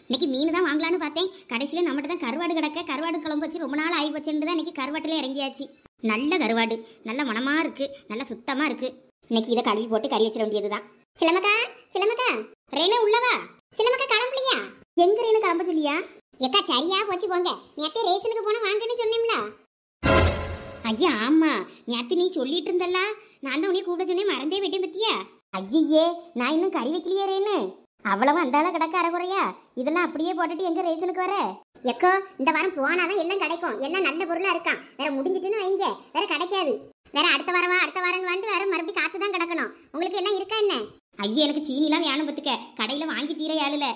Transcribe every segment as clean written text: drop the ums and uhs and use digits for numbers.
இன்னைக்கு மீன் தான் வாங்கலான்னு பார்த்தேன். கடைசியில் நம்மகிட்ட தான் கருவாடு கிடக்க. கருவாடு குழம்பு வச்சு ரொம்ப நாள் ஆகி போச்சுன்னு தான் இன்னைக்கு கருவாட்டிலே இறங்கியாச்சு. நல்ல கருவாடு, நல்ல மனமாக இருக்கு, நல்ல சுத்தமாக இருக்கு. இன்னைக்கு இதை கழுவி போட்டு கறி வச்சிட வேண்டியதுதான். சிலமக்கா, சிலமக்கா, ரேனே உள்ளவா? சிலமக்கா கிளம்பலையா? எங்க ரேனு கிளம்ப சொல்லியா? எக்கா சரியா போச்சு போங்க. நேற்று ரேஷனுக்கு போன வாங்கன்னு சொன்னேன்ல. ஐயா ஆமா, நேற்று நீ சொல்லிட்டு இருந்தல்ல, நான் தான் உன்னைய கூப்பிட சொன்னேன், மறந்தே விட்டேன் பத்தியா? ஐயே, நான் இன்னும் கறி வைக்கலையே ரேனு. அவ்வளவு அந்தால கிடக்க அறகுறையா? இதெல்லாம் அப்படியே போட்டுட்டு எங்க ரேஷனுக்கு வர? எக்கோ இந்த வாரம் போனாதான் எல்லாம் கிடைக்கும். எல்லாம் நல்ல பொருளா இருக்கான். வேற முடிஞ்சிட்டுன்னு வைங்க, வேற கிடைக்காது. வேற அடுத்த வாரம் வந்து வேற மறுபடியும் காத்து தான் கிடக்கணும். உங்களுக்கு எல்லாம் இருக்கா என்ன? ஐயா எனக்கு சீனிலாம் வேணும் பத்துக்க. கடையில வாங்கி தீர யாழுல.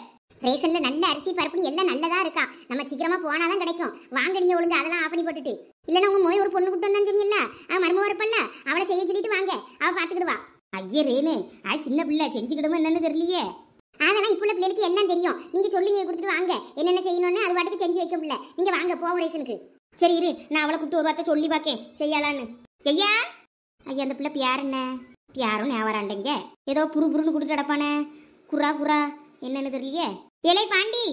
ரேஷன்ல நல்ல அரிசி பருப்பு எல்லாம் நல்லதா இருக்கா. நம்ம சீக்கிரமா போனாதான் கிடைக்கும். வாங்க நீங்க ஒழுங்கு அதெல்லாம் ஆஃப் பண்ணி போட்டுட்டு. இல்லைன்னா உங்க மோய் ஒரு பொண்ணு கூட்டு வந்தான்னு சொன்னீங்கல்ல, அவன் மரும வரப்பல்ல, அவளை செய்ய சொல்லிட்டு வாங்க, அவ பாத்துக்கிடுவா. ஐயா ரேனு, அது சின்ன பிள்ளை, செஞ்சுக்கிடுமா என்னன்னு தெரியலையே. அதெல்லாம் இப்போ உள்ள பிள்ளைகளுக்கு எல்லாம் தெரியும். நீங்க சொல்லுங்க, கொடுத்துட்டு வாங்க என்னென்ன செய்யணும்னு. அது பாட்டுக்கு செஞ்சு வைக்க முடியல. நீங்க வாங்க போவோம் ரேஷனுக்கு. சரி இரு, நான் அவளை கூப்பிட்டு ஒரு வார்த்தை சொல்லி பார்க்கேன் செய்யலான்னு. ஐயா ஐயா அந்த பிள்ளை பியார் என்ன? பியாரும் ஞாபகம்ண்டீங்க. ஏதோ புருன்னு கொடுத்து கிடப்பானே, குரா என்னன்னு தெரியலையே. ஏலே பாண்டி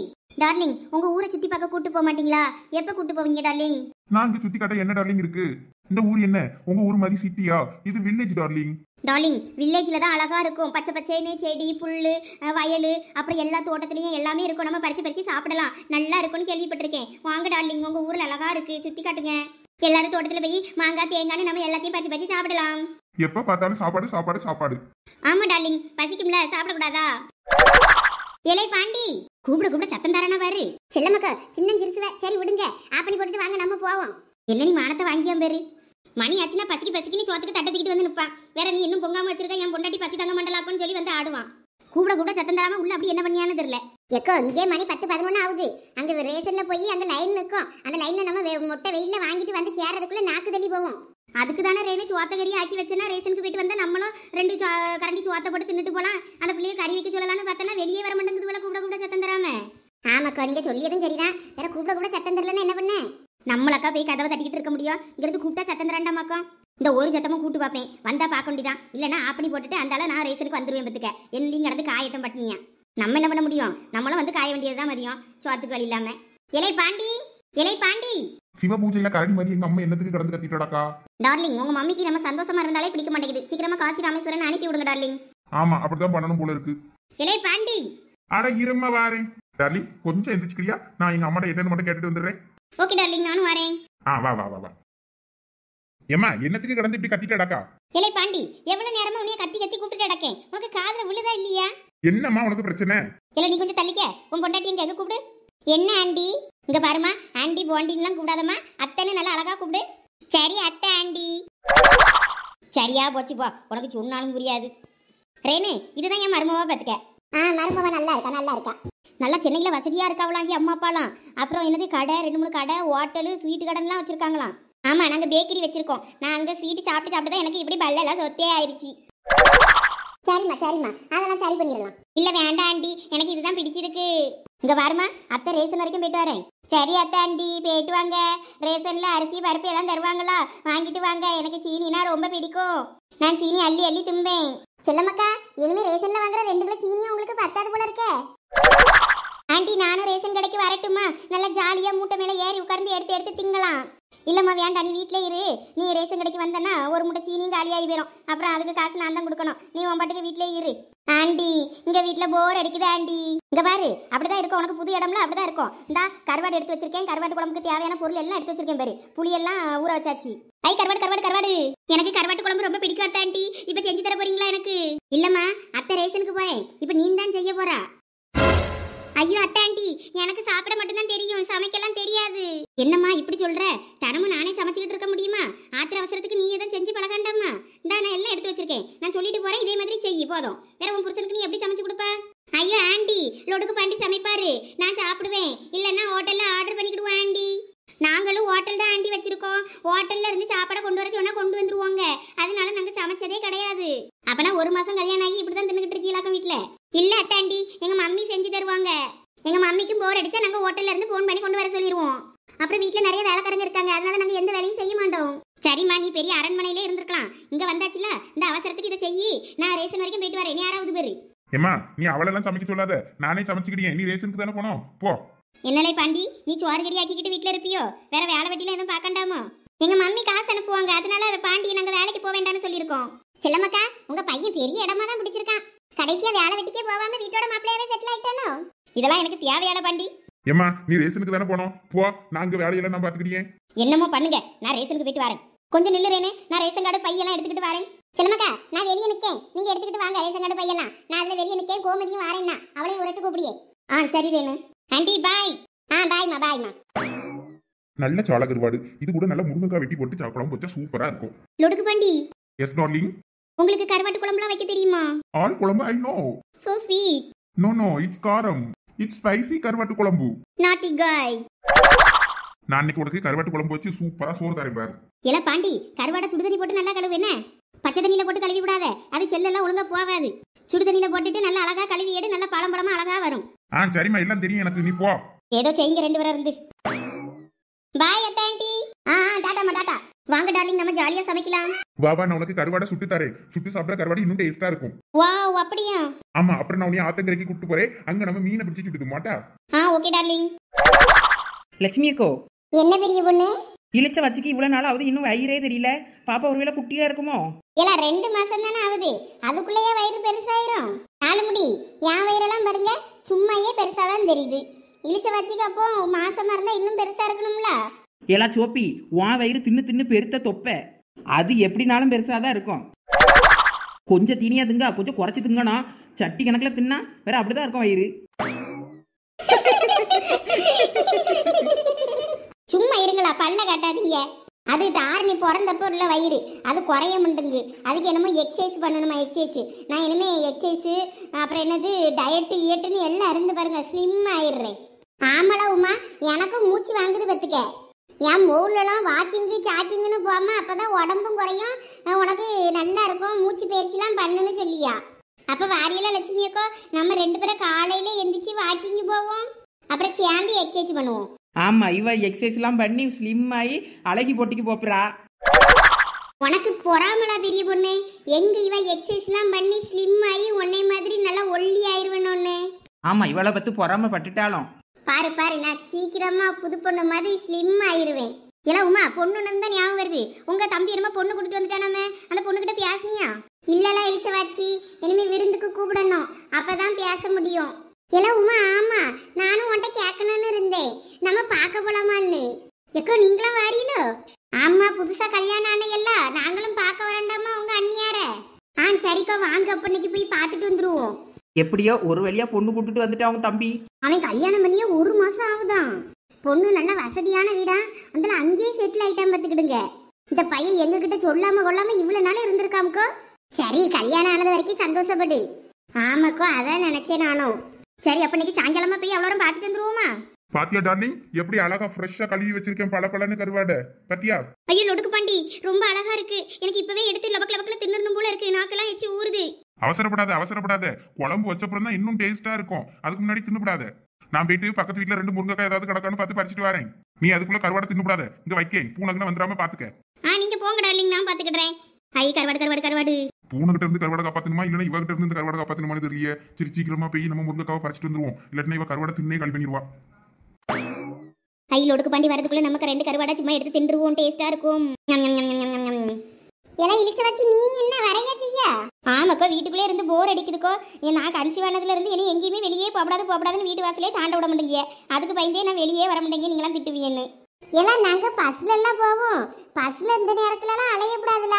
டார்லிங், உங்க ஊரை சுத்தி பார்க்க கூட்டு போக மாட்டீங்களா? எப்ப கூட்டு போவீங்க டார்லிங்? நான் இங்க சுத்தி காட்ட என்ன டார்லிங் இருக்கு? இந்த ஊர் என்ன உங்க ஊர் மாதிரி சிட்டியா? இது வில்லேஜ் டார்லிங். டார்லிங் வில்லேஜில் தான் அழகா இருக்கும். பச்சை பச்சைன்னு செடி புல் வயல் அப்புறம் எல்லா தோட்டத்துலையும் எல்லாமே இருக்கும். நம்ம பறிச்சு சாப்பிடலாம், நல்லா இருக்கும்னு கேள்விப்பட்டிருக்கேன். வாங்க டார்லிங், உங்க ஊர்ல அழகா இருக்கு, சுத்தி காட்டுங்க. எல்லாரும் தோட்டத்துல போய் மாங்காய் தேங்காய் நம்ம எல்லாத்தையும் பறிச்சு சாப்பிடலாம். எப்ப பார்த்தாலும் சாப்பாடு சாப்பாடு சாப்பாடு. ஆமா டார்லிங், பசிக்கும்ல, சாப்பிடக்கூடாதா? ஏலே பாண்டி, கூப்பிட சத்தம் தரானா பாரு. செல்லமக்கா சின்ன சிறுசுவ, சரி விடுங்க, ஆப்பனி போட்டுட்டு வாங்க நம்ம போவோம். என்ன நீ மானத்தை வாங்கியா பேரு? மணி ஆச்சுன்னா பசிக்குன்னு சோத்துக்கு தட்டை தூக்கிட்டு வந்து நிற்பான். வேற நீ இன்னும் பொங்காம வச்சிருக்க, என் பொண்டாட்டி பசி தங்க மண்டலாக்குன்னு சொல்லி வந்து ஆடுவான். கூட சத்தம் தராம உள்ள அப்படி என்ன பண்ணியான்னு தெரியல. எக்கோ இங்கே மணி 10-11 ஆகுது. அங்க ரேஷன்ல போய் அங்க லைன் இருக்கும். அந்த லைன்ல நம்ம மொட்டை வெயில வாங்கிட்டு வந்து சேர்றதுக்குள்ள நாக்கு தள்ளி போவோம். அதுக்கு தானே ரேனு சோத்தக்கறி ஆக்கி வச்சேன்னா ரேஷனுக்கு போயிட்டு வந்தா நம்மளும் 2 கரண்டி சோத்தை போட்டு தின்னுட்டு போலாம். அந்த பிள்ளைய கறி வைக்க சொல்லலாம்னு பார்த்தனா வெளியே வர மாட்டேங்குது போல. கூட சத்தம் தராம. ஆமாக்கா நீங்க சொல்லியதும் சரிதான். வேற கூட சத்தம் தரலன்னு என்ன பண்ண? நம்மளக்கா போய் கதவை தட்டிக்கிட்டு இருக்க முடியும்? இங்கிருந்து கூப்பிட்டா சத்தம் தராண்டாமாக்கா. இந்த ஒரு சத்தமும் கூட்டு பார்ப்பேன், வந்தா பார்க்க வேண்டியதான். இல்லைன்னா ஆப்பனி போட்டுட்டு அந்தால நான் ரேஷனுக்கு வந்துருவேன் பத்துக்க. என்னையும் கடந்து காயத்தம் பட்டினியா நம்ம என்ன பண்ண முடியும்? நம்மளும் வந்து காய வேண்டியதுதான் மதியம் சோத்துக்கு வழி இல்லாம. இலை பாண்டி சிவ பூஜையில கரடி மாதிரி எங்க அம்மா என்னத்துக்கு கடந்து கத்திட்டோடாக்கா? டார்லிங் உங்க மம்மிக்கு நம்ம சந்தோஷமா இருந்தாலே பிடிக்க மாட்டேங்குது. சீக்கிரமா காசி ராமேஸ்வரன் அனுப்பி விடுங்க டார்லிங். ஆமா அப்படிதான் பண்ணணும் போல இருக்கு. இலை பாண்டி அட இருமா வாரேன் டார்லிங், கொஞ்சம் எந்திரிச்சுக்கிறியா? நான் எங்க அம்மாட்ட என்னன்னு மட்டும் கேட்டுட்டு வந்துடுறேன். ஓகே டார்லிங், நானும் வரேன். வா ஏமா என்னத்துக்கு கடந்து இப்படி கத்திட்டடாக்கா? இலை பாண்டி எவ்வளவு நேரமா உன்னைய கத்தி கூப்பிட்டு கிடக்கேன். உனக்கு காதுல விழுதா இல்லையா? என்னம்மா உனக்கு பிரச்சனை? இல்ல நீ கொஞ்சம் தள்ளிக்க. உன் பொண்டாட்டி எங்க கூப்பிடு. என்ன ஆண்டி? இங்க பாருமா, ஆண்டி போண்டின்லாம் கூப்பிடாதம்மா, அத்தைன்னு நல்லா அழகா கூப்பிடு. சரி அத்தை ஆண்டி. சரியா போச்சு போ, உனக்கு சொன்னாலும் புரியாது. ரேனு இதுதான் என் மருமவா பார்த்துக்க. மருமவா நல்லா இருக்கா. நல்லா சென்னையில வசதியா இருக்காவளாங்கி அம்மா அப்பாலாம். அப்புறம் என்னது கடை, 2-3 கடை, ஹோட்டலு, ஸ்வீட் கடைலாம் வச்சிருக்காங்களாம். ஆமா நாங்க பேக்கரி வச்சிருக்கோம். நான் அங்க ஸ்வீட் சாப்பிட்டு தான் எனக்கு இப்படி பல்லெல்லாம் சொத்தே ஆயிடுச்சு. சரிம்மா அதெல்லாம் சரி பண்ணிடலாம். இல்ல வேண்டாம் ஆண்டி, எனக்கு இதுதான் பிடிச்சிருக்கு. இங்க பாருமா, அத்தை ரேஷன் வரைக்கும் போயிட்டு வரேன். சரி அத்தை ஆண்டி போயிட்டு வாங்க. ரேஷன்ல அரிசி பருப்பு எல்லாம் தருவாங்களா, வாங்கிட்டு வாங்க. எனக்கு சீனினா ரொம்ப பிடிக்கும். நான் சீனி அள்ளி தும்பேன். செல்லமக்கா இனிமே ரேஷன்ல வாங்குற 2 கிலோ சீனியும் உங்களுக்கு பத்தாது போல இருக்கே. ஆண்டி நானும் ரேஷன் கடைக்கு வரட்டுமா? நல்லா ஜாலியா மூட்டை மேல ஏறி உட்கார்ந்து எடுத்து திங்கலாம். இல்லம்மா வேண்டாம், நீ வீட்டிலே இரு. நீ ரேஷன் கடைக்கு வந்தனா ஒரு மூட்டை சீனியும் காலியாகி போயிடும். அப்புறம் அதுக்கு காசு நான் தான் கொடுக்கணும். நீ உன் பாட்டுக்கு வீட்டிலே இரு. ஆண்டி இங்க வீட்டில் போர் அடிக்குது ஆண்டி. இங்க பாரு அப்படிதான் இருக்கும், உனக்கு புது இடம்ல அப்படிதான் இருக்கும். இந்தா கருவாடு எடுத்து வச்சிருக்கேன். கருவாட்டு குழம்புக்கு தேவையான பொருள் எல்லாம் எடுத்து வச்சிருக்கேன் பாரு. புளியெல்லாம் ஊற வச்சாச்சு. கருவாடு எனக்கு கருவாட்டு குழம்பு ரொம்ப பிடிக்கும் அத்தை ஆண்டி. இப்ப செஞ்சு தர போறீங்களா எனக்கு? இல்லம்மா அத்தை ரேஷனுக்கு போறேன், இப்ப நீ தான் செய்ய போறா. ஐயோ அத்தை ஆண்டி எனக்கு சாப்பிட மட்டும்தான் தெரியும், சமைக்கலாம் தெரியாது. என்னம்மா இப்படி சொல்ற? தினமும் நானே சமைச்சுக்கிட்டு இருக்க முடியுமா? ஆத்திர அவசரத்துக்கு நீ எதுவும் செஞ்சு பழகாண்டாமா? இந்தா நான் எல்லாம் எடுத்து வச்சிருக்கேன், நான் சொல்லிட்டு போறேன், இதே மாதிரி செய்யி போதும். வேற உன் புருஷனுக்கு நீ எப்படி சமைச்சு கொடுப்ப? ஐயோ ஆண்டி லொடுக்கு பாண்டி சமைப்பாரு, நான் சாப்பிடுவேன். இல்லைன்னா ஹோட்டல்ல ஆர்டர் பண்ணிக்கிடுவோம் ஆண்டி. நாங்களும் ஹோட்டல் தான் ஆண்டி வச்சிருக்கோம். ஹோட்டல்ல இருந்து சாப்பாடை கொண்டு வர சொன்னா கொண்டு வந்துருவாங்க. அதனால நாங்க சமைச்சதே கிடையாது. அப்பனா 1 மாசம் கல்யாணம் ஆகி இப்படிதான் தின்னுக்கிட்டு இருக்கீங்களாக்கும் வீட்டுல? இல்ல அத்தாண்டி எங்க மம்மி செஞ்சு தருவாங்க. எங்க மம்மிக்கும் போர் அடிச்சா நாங்க ஹோட்டல்ல இருந்து போன் பண்ணி கொண்டு வர சொல்லிடுவோம். அப்புறம் வீட்டுல நிறைய வேலைக்காரங்க இருக்காங்க, அதனால நாங்க எந்த வேலையும் செய்ய மாட்டோம். சரிம்மா நீ பெரிய அரண்மனையிலே இருந்திருக்கலாம், இங்க வந்தாச்சுல இந்த அவசரத்துக்கு இதை செய்யி. நான் ரேஷன் வரைக்கும் போயிட்டு வரேன், நீ யாராவது பேரு ஏமா நீ அவளெல்லாம் சமைக்க சொல்லாத, நானே சமைச்சுக்கிட்டேன். நீ ரேஷனுக்கு தானே போனோம், போ. என்னலே பாண்டி, நீ சோறு கறி ஆக்கிக்கிட்டு வீட்டுல இருப்பியோ? வேற வேலை வெட்டில எதுவும் பார்க்கண்டாமோ? எங்க மம்மி காசு அனுப்புவாங்க, அதனால பாண்டி நாங்க வேலைக்கு போக வேண்டாம்னு சொல்லியிருக்கோம். செல்லமக்கா, உங்க பையன் பெரிய இடமா தான் பிடிச்சிருக்கான். கடைசியா வேலை வெட்டிக்கே போகாம வீட்டோட மாப்பிள்ளையாவே செட்டில் ஆயிட்டானோ? இதெல்லாம் எனக்கு தேவையான பாண்டி. ஏமா நீ ரேஷனுக்கு தானே போனோம், போ. நாங்க வேலையெல்லாம் நான் பாத்துக்கிட்டேன். என்னமோ பண்ணுங்க, நான் ரேஷனுக்கு போயிட்டு வரேன். கொஞ்சம் நில்லுறேனே, நான் ரேஷன் கார்டு பையெல்லாம் எடுத்துக்கிட்டு வரேன். செல்லமக்கா, நான் வெளியே நிக்கேன், நீங்க எடுத்துக்கிட்டு வாங்க ரேஷன் கார்டு பையெல்லாம். நான் அதுல வெளியே நிக்கேன், கோமதியும் வரேன்னா அவளையும் ஒருட்டு கூப்பிடியே. சரி வேணு ஆண்டி, பாய். பாய்மா பாய்மா. நல்ல சோள கருவாடு, இது கூட நல்ல முருங்கைக்காய் வெட்டி போட்டு சாப்பிடலாம், வச்சா சூப்பரா இருக்கும். லொடுக்கு பாண்டி. Yes darling. உங்களுக்கு கருவாட்டு குழம்புலாம் வைக்க தெரியுமா? ஆல் குழம்பு I know. So sweet. No it's காரம். இட்ஸ் ஸ்பைசி கருவாட்டு குழம்பு. நாட்டி காய். நான் இன்னைக்கு உனக்கு கருவாட்டு குழம்பு வச்சு சூப்பரா சோறு தரேன் பாரு. இல்ல பாண்டி, கருவாடை சுடுதண்ணி போட்டு நல்லா கழுவு. என்ன பச்சை தண்ணியில போட்டு கழுவி விடாத, அது செல்லெல்லாம் ஒழுங்கா போகாது. சுடுதண்ணியில போட்டுட்டு நல்லா அழகா கழுவி எடு, நல்லா பழம்பழமா அழகா வரும். சரிம்மா, எல்லாம் தெரியும் எனக்கு, நீ போ. ஏதோ செய்யுங்க ரெண்டு பேரும் இருந்து. பாய் அத்தை ஆண்டி. டாடாமா டாடா. வாங்க டார்லிங், நம்ம ஜாலியா சமைக்கலாம். வா நான் உனக்கு கருவாடை சுட்டு தரேன். சுட்டு சாப்பிட கருவாடு இன்னும் டேஸ்டா இருக்கும். வாவ், அப்படியா? ஆமா, அப்புறம் நான் உன்னை ஆத்தங்கரைக்கு கூட்டு போறேன். அங்க நம்ம மீனை பிடிச்சி சுட்டுக்க மாட்டா? Okay darling. லட்சுமி அக்கோ, என்ன பெரிய பொண்ணு? இழிச்ச வச்சுக்கு இவ்வளவு நாள் ஆகுது, இன்னும் வயிறே தெரியல. பாப்பா ஒருவேளை குட்டியா இருக்குமோ? இல்ல 2 மாசம் தானே ஆகுது, அதுக்குள்ளேயே வயிறு பெருசாயிரும். 4 முடி என் வயிறெல்லாம் பாருங்க, சும்மாயே பெருசாதான் தெரியுது. இழிச்ச வச்சுக்கு அப்போ மாசமா இருந்தா இன்னும் பெருசா இருக்கணும்ல. ஏலா சோப்பி, உன் வயிறு தின்னு தின்னு பெருத்த தொப்பை, அது எப்படினாலும் பெருசாதான் இருக்கும். கொஞ்சம் தீனியா திங்க, கொஞ்சம் குறைச்சி திங்கனா, சட்டி கணக்கில் தின்னா வேற அப்படிதான் இருக்கும் வயிறு. சும்மா இருங்களா, பல்ல காட்டாதீங்க. அது தாரணி பிறந்தப்போ உள்ள வயிறு, அது குறைய முண்டுங்கு. அதுக்கு என்னமோ எக்ஸசைஸ் பண்ணணுமா, எக்ஸசைஸ். நான் இனிமே எக்ஸசைஸ் அப்புறம் என்னது டயட்டு ஏட்டுன்னு எல்லாம் இருந்து பாருங்க, ஸ்லிம் ஆயிடுறேன். ஆமாடா உமா, எனக்கும் மூச்சு வாங்குது பத்துக்க. என் மோலெல்லாம் வாக்கிங்கு சாக்கிங்னு போகாம அப்பதான் உடம்பும் குறையும், உனக்கு நல்லா இருக்கும், மூச்சு பயிற்சிலாம் பண்ணுன்னு சொல்லியா. அப்ப வாரியல லட்சுமி அக்கோ, நம்ம 2 பேரும் காலையில எந்திரிச்சு வாக்கிங் போவோம், அப்புறம் சேர்ந்து எக்ஸசைஸ் பண்ணுவோம். ஆமா, இவ எக்ஸசைஸ் எல்லாம் பண்ணி ஸ்லிம் ஆகி அழகி போட்டிக்கு போப்புறா. உனக்கு பொறாமலா பெரிய பொண்ணு? எங்க இவ எக்ஸசைஸ் எல்லாம் பண்ணி ஸ்லிம் ஆகி உன்னை மாதிரி நல்லா ஒல்லி ஆயிருவேன்னு. ஆமா, இவளை பத்தி பொறாம பட்டுட்டாலும் பாரு பாரு, நான் சீக்கிரமா புது பொண்ணு மாதிரி ஸ்லிம் ஆயிருவேன். எல்லாம் உமா, பொண்ணுன்னு தான் ஞாபகம் வருது. உங்க தம்பி என்னமா பொண்ணு கூட்டிட்டு வந்துட்டானாமே, அந்த பொண்ணுகிட்ட பேசுனியா? இல்லலாம் இழிச்ச வாச்சி, இனிமே விருந்துக்கு கூப்பிடணும், அப்பதான் பேச முடியும். எல்லாம் உமா, ஆமா நானும் உன்கிட்ட கேட்கணும்னு இருந்தேன், நம்ம பார்க்க போலாமான்னு. எக்கோ நீங்களும் வாரீங்களோ? ஆமா, புதுசா கல்யாணம் ஆன எல்லாம் நாங்களும் பார்க்க வரண்டாமா உங்க அண்ணியார? சரிக்கா வாங்க, அப்பன்னைக்கு போய் பார்த்துட்டு வந்துருவோம். எப்படியோ ஒரு வழியா பொண்ணு கூட்டிட்டு வந்துட்டு அவங்க தம்பி. அவன் கல்யாணம் பண்ணியே 1 மாசம் ஆகுதான். பொண்ணு நல்ல வசதியான வீடா, அந்த அங்கேயே செட்டில் ஆயிட்டான் பார்த்துக்கிடுங்க. இந்த பையன் எங்க கிட்ட சொல்லாம கொள்ளாம இவ்வளவு நாள் இருந்திருக்காமக்கோ. சரி, கல்யாணம் ஆனது வரைக்கும் சந்தோஷப்படு. ஆமாக்கோ, அதான் நினைச்சேன் நானும். சரி, அப்ப இன்னைக்கு சாயங்காலமா போய் அவ்வளோ பார்த்துட்டு வந்துருவோமா? பாத்தியா டார்லிங், எப்படி அழகா ஃப்ரெஷ்ஷா கழுவி வச்சிருக்கேன் பளபளன்னு கருவாடை, பாத்தியா? ஐயோ லொடுக்கு பாண்டி, ரொம்ப அழகா இருக்கு. எனக்கு இப்பவே எடுத்து லபக்கு லபக்குன்னு தின்னணும் போல இருக்கு, நாக்கெல்லாம் எச்சி ஊறுது. அவசரப்படாத. குழம்பு வச்சப்புறம் தான் இன்னும் டேஸ்டா இருக்கும், அதுக்கு முன்னாடி தின்னுப்படாத. நான் போயிட்டு பக்கத்து வீட்டுல 2 முருங்கைக்காய் ஏதாவது கிடக்கான்னு பார்த்து பறிச்சுட்டு வரேன். நீ அதுக்குள்ள கருவாடை தின்னுப்படாத, இங்க வைக்க பூனக்குன்னு வந்துடாம பாத்துக்க. நீங்க போங்க டார்லிங், நான் பாத்துக்கிடுறேன். கருவாடு. பூனகிட்ட இருந்து கருவாடை காப்பாத்தணுமா, இல்லைன்னா இவகிட்ட இருந்து கருவாடை காப்பாத்தணுமான்னு தெரியல. சரி, சீக்கிரமா போய் நம்ம முருங்கைக்காவை பறிச்சுட்டு வந்துருவோம், இல்லாட்டினா இவ கருவாடை தின்னே காலி பண்ணிடுவா. லொடுக்கு பாண்டி வரதுக்குள்ள நமக்கு 2 கருவாடை சும்மா எடுத்து தின்றுவோம், டேஸ்டா இருக்கும். எல்லாம் இழிச்ச வச்சு நீ என்ன வரைய செய்ய? ஆமாக்கோ, வீட்டுக்குள்ளே இருந்து போர் அடிக்குதுக்கோ. நான் கன்சீவானதுல இருந்து என்ன எங்கேயுமே வெளியே போகப்படாதுன்னு வீட்டு வாசலே தாண்ட விட மாட்டேங்க. அதுக்கு பயந்தே நான் வெளியே வர மாட்டேங்க, நீங்களாம் திட்டுவீங்கன்னு. எல்லாம் நாங்க பஸ்ல எல்லாம் போவோம், பஸ்ல இந்த நேரத்துல எல்லாம் அலையப்படாதுல.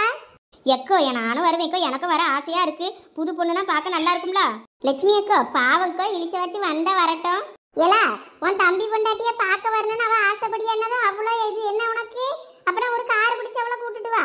எக்கோ, நானும் வருவேக்கோ, எனக்கு வர ஆசையா இருக்கு. புது பொண்ணுனா பார்க்க நல்லா இருக்கும்ல. லட்சுமி அக்கோ, பாவக்கோ, இழிச்ச வச்சு வந்தா வரட்டும். ஏலா, உன் தம்பி பொண்டாட்டிய பார்க்க வரணும்னு அவ ஆசைப்படியா என்னதான் அவ்வளோ இது என்ன உனக்கு? அப்புறம் ஒரு கார் பிடிச்சி அவளை கூட்டிட்டு வா.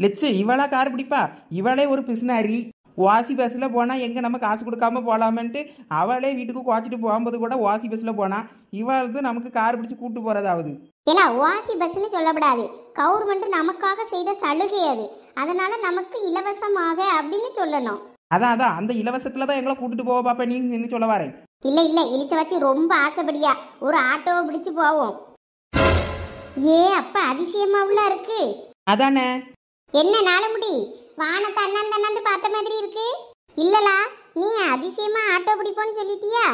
லட்சு, இவளா கார் பிடிப்பா? இவளே ஒரு பிசுனாரி. வாசி பஸ்ல போனா எங்க நம்ம காசு கொடுக்காம போலாமன்ட்டு அவளே வீட்டுக்கு குவாச்சிட்டு போகும்போது கூட வாசி பஸ்ல போனா, இவளுக்கு நமக்கு கார் பிடிச்சி கூட்டு போறதாவது. ஏலா, வாசி பஸ்ன்னு சொல்லப்படாது, கவர்மெண்ட் நமக்காக செய்த சலுகை அது, அதனால நமக்கு இலவசமாக அப்படின்னு சொல்லணும். அதான் அந்த இலவசத்துலதான் எங்களை கூட்டிட்டு போவ பாப்பா, நீ என்ன சொல்ல வரேன்? இல்ல இழிச்ச வச்சு ரொம்ப ஆசைப்படியா ஒரு ஆட்டோவை பிடிச்சு போவோம். அப்ப அதிசயமாவுல இருக்கு. அதானே. என்ன நாள முடி, வானத்தை அண்ணாந்து பார்த்த மாதிரி இருக்கு. இல்லலா, நீ அதிசயமா ஆட்டோ பிடிப்போன்னு சொல்லிட்டியா?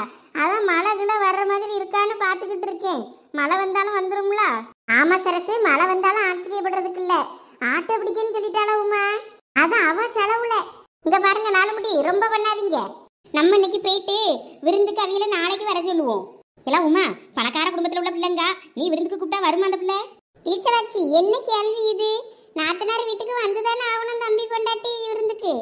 அதான் மழை கிழ வர்ற மாதிரி இருக்கான்னு பார்த்துக்கிட்டு இருக்கேன். மழை வந்தாலும் வந்துரும்ல. ஆமா சரசு, மழை வந்தாலும் ஆச்சரியப்படுறதுக்கு இல்ல. ஆட்டோ பிடிக்கன்னு சொல்லிட்டாளா உமா? அதான் அவ செலவுல. இங்க பாருங்க நாலுமுடி, ரொம்ப பண்ணாதீங்க. நம்ம இன்னைக்கு போயிட்டு விருந்துக்கு அவியில நாளைக்கு வர சொல்லுவோம். எல்லாம் உமா, பணக்கார குடும்பத்துல உள்ள பிள்ளைங்க, நீ விருந்துக்கு கூப்பிட்டா வருமா அந்த பிள்ளை? இளிச்சவாச்சி, என்ன கேள்வி இது? நாத்தனார் வீட்டுக்கு வந்துதானே ஆகணும் தம்பி பொண்டாட்டி விருந்துக்கு.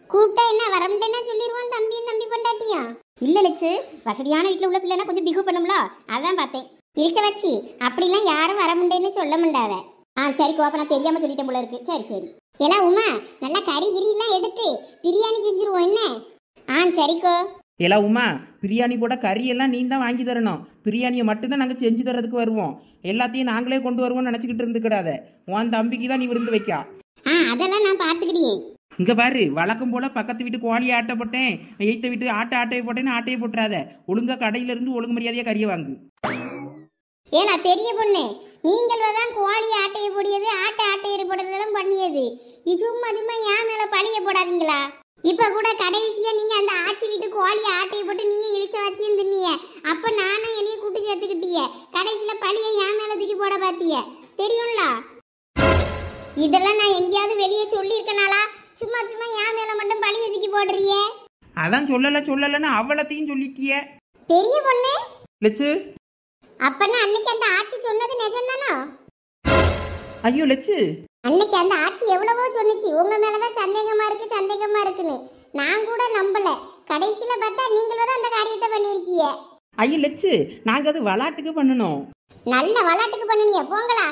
கூப்பிட்டா என்ன வரமுட்டேன்னா சொல்லிடுவோம் தம்பியும் தம்பி பொண்டாட்டியா? இல்ல லட்சு, வசதியான வீட்டுல உள்ள பிள்ளைனா கொஞ்சம் பிகு பண்ணும்ல, அதான் பார்த்தேன். இளிச்சவாச்சி, அப்படிலாம் யாரும் வரமுண்டேன்னு சொல்ல முடியாத. சரி கோப்ப, நான் தெரியாம சொல்லிட்டேன் போல இருக்கு. சரி சரி. எல்லாம் உமா, நல்லா கறி கிரி எல்லாம் எடுத்து பிரியாணி செஞ்சிருவோம் என்ன? சரிக்கோ. எல்லாம் உமா, பிரியாணி போட கறியெல்லாம் நீ தான் வாங்கி தரணும். பிரியாணியை மட்டும்தான் நாங்கள் செஞ்சு தரதுக்கு வருவோம். எல்லாத்தையும் நாங்களே கொண்டு வருவோம்னு நினச்சிக்கிட்டு இருந்துக்கிடாத. உன் தம்பிக்கு தான் நீ விருந்து வைக்கா. அதெல்லாம் நான் பார்த்துக்கிட்டேன். இங்கே பாரு, வழக்கம் போல் பக்கத்து வீட்டு கோழி ஆட்டை போட்டேன், எய்த்த வீட்டு ஆட்டையை போட்டேன்னு ஆட்டையை போட்டுறாத. ஒழுங்கா கடையிலேருந்து ஒழுங்கு மரியாதையாக கறியை வாங்கு. ஏன்னா பெரிய பொண்ணு, நீங்கள் தான் கோழி ஆட்டையை போடியது, ஆட்டையை போடுறதெல்லாம் பண்ணியது. சும்மா சும்மா ஏன் மேலே பழிய போடாதீங்களா? இப்ப கூட கடைசியா நீங்க அந்த ஆச்சி வீட்டு கோழி ஆட்டையை போட்டு நீங்க இழிச்ச வச்சியும் தின்னிய. அப்ப நானும் என்னைய கூட்டு சேர்த்துக்கிட்டிய. கடைசியில பழிய என் மேல தூக்கி போட பாத்திய, தெரியும்ல? இதெல்லாம் நான் எங்கேயாவது வெளியே சொல்லி இருக்கனாலா? சும்மா சும்மா என் மேல மட்டும் பழிய தூக்கி போடுறிய? அதான் சொல்லலன்னு அவ்வளத்தையும் சொல்லிட்டிய. பெரிய பொண்ணு லட்சு, அப்பன்னா அன்னைக்கு அந்த ஆச்சி சொன்னது நிஜம்தானோ? ஐயோ லட்சு, அன்னைக்கு அந்த ஆட்சி எவ்வளவோ சொன்னிச்சு, உங்க மேலதான் சந்தேகமா இருக்குன்னு. நான் கூட நம்பல. கடைசியில பார்த்தா நீங்களும் தான் அந்த காரியத்தை பண்ணிருக்கீங்க. ஐயோ லட்சு, நாங்க அது விளாட்டுக்கு பண்ணணும். நல்ல விளாட்டுக்கு பண்ணினிய போங்களா.